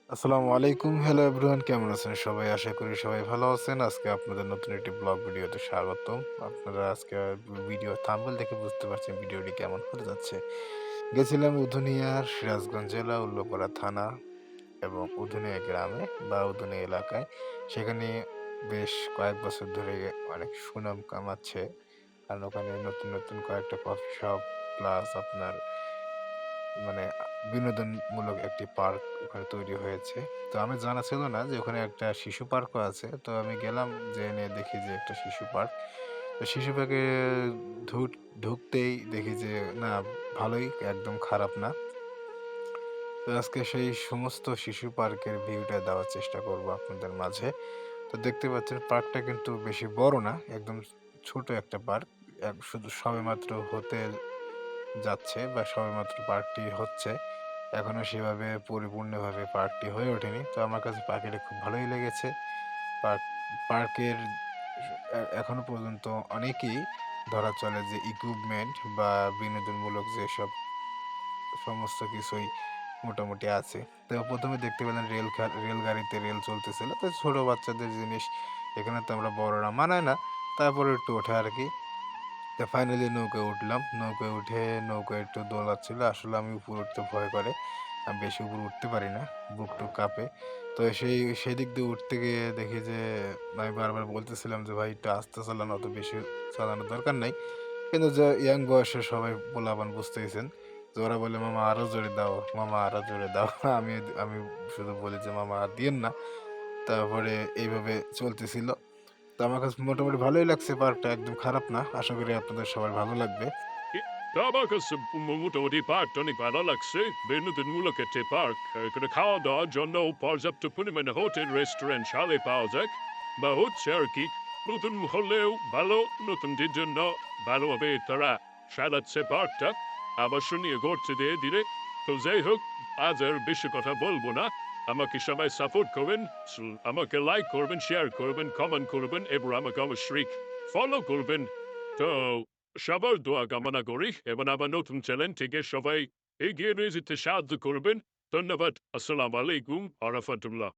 আসসালামু আলাইকুম। Hello everyone, কেমন আছেন সবাই? আশা করি সবাই ভালো আছেন। আজকে আপনাদের নতুন একটি ব্লগ ভিডিওতে স্বাগতম। আপনারা আজকে ভিডিও থাম্বনেল দেখে বুঝতে পারছেন ভিডিওটি কেমন হতে যাচ্ছে। গেছিলাম উধুনিয়ার সিরাজগঞ্জ জেলা উল্লাপাড়া থানা এবং উধুনিয়া গ্রামে বা উধুনিয়া এলাকায়। সেখানে বেশ কয়েক বছর ধরে অনেক সুনাম কামাচ্ছে। কারণ ওখানে নতুন কয়েকটা কফি শপ প্লাস আপনার মানে বিনোদনমূলক একটি পার্ক ওখানে তৈরি হয়েছে। তো আমি জানা ছিল না যে ওখানে একটা শিশু পার্কও আছে। তো আমি গেলাম, যেয়ে দেখি যে একটা শিশু পার্ক। তো শিশু পার্কে ঢুক ঢুকতেই দেখি যে না, ভালোই, একদম খারাপ না। তো আজকে সেই সমস্ত শিশু পার্কের ভিউটা দেওয়ার চেষ্টা করব আপনাদের মাঝে। তো দেখতে পাচ্ছেন পার্কটা কিন্তু বেশি বড় না, একদম ছোট একটা পার্ক। শুধু সবেমাত্র হতে যাচ্ছে বা সবেমাত্র পার্কটি হচ্ছে। এখনো সেভাবে পরিপূর্ণভাবে পার্কটি হয়ে ওঠেনি। তো আমার কাছে পার্কটি খুব ভালোই লেগেছে। পার্ক পার্কের এখনো পর্যন্ত অনেকেই ধরা চলে যে ইকুইপমেন্ট বা বিনোদনমূলক যেসব সমস্ত কিছুই মোটামুটি আছে। তো ১ম এ দেখতে পেলাম রেলগাড়িতে রেল চলতেছিল। তো ছোট বাচ্চাদের জিনিস, এখানে তো আমরা বড়রা মানায় না। তারপরে একটু ওঠা আরকি। তো ফাইনালি নৌকায় উঠলাম। নৌকায় উঠে নৌকা একটু দোলাচ্ছিল। আসলে আমি উপরে উঠতে ভয় করে। আমি বেশি উপরে উঠতে পারি না। বুক-টুক কাঁপে। তো সেদিক দিয়ে উঠতে গিয়ে দেখি যে আমি বারবার বলতেছিলাম যে, "ভাই একটু আস্তে চালান, অত বেশি চালানোর দরকার নাই।" কিন্তু যে ইয়াং বয়সের সবাই পোলাপান বুঝতেইছেন। যে ওরা বলে, "মামা আরো জোরে দাও, মামা আরো জোরে দাও।" আমি আমি শুধু বলি যে, "মামা আর দিয়েন না।" তারপরে এইভাবে চলতেছিল। তো আমার কাছে মোটামুটি ভালোই লাগছে পার্কটা, একদম খারাপ না। আশা করি আপনাদের সবার ভালো লাগবে। আমার কাছে মোটামুটি পার্কটা অনেক ভালো লাগছে। বিনোদনমূলক একটি পার্ক। এখানে খাওয়া-দাওয়ার জন্য পর্যাপ্ত পরিমাণে হোটেল, রেস্টুরেন্ট সাথে পাওয়া যায় বা হচ্ছে আরকি। নতুন হলেও ভালো, নতুনদের জন্য ভালোভাবে তারা সাজাচ্ছে পার্কটা। আকর্ষণীয় করছে ধীরে। তো যাই হোক, আজ আর বেশি কথা বলবো না। আমাকে সবাই সাপোর্ট করবেন, আমাকে লাইক করবেন, শেয়ার করবেন, কমেন্ট করবেন এবং আমাকে অবশ্যই ফলো করবেন। তো সবার দোয়া কামনা করি এবং আমার নতুন চ্যানেল থেকে সবাই এগিয়ে নিয়ে যেতে সাহায্য করবেন। ধন্যবাদ। আসসালামু আলাইকুম ওয়া রাহমাতুল্লাহ।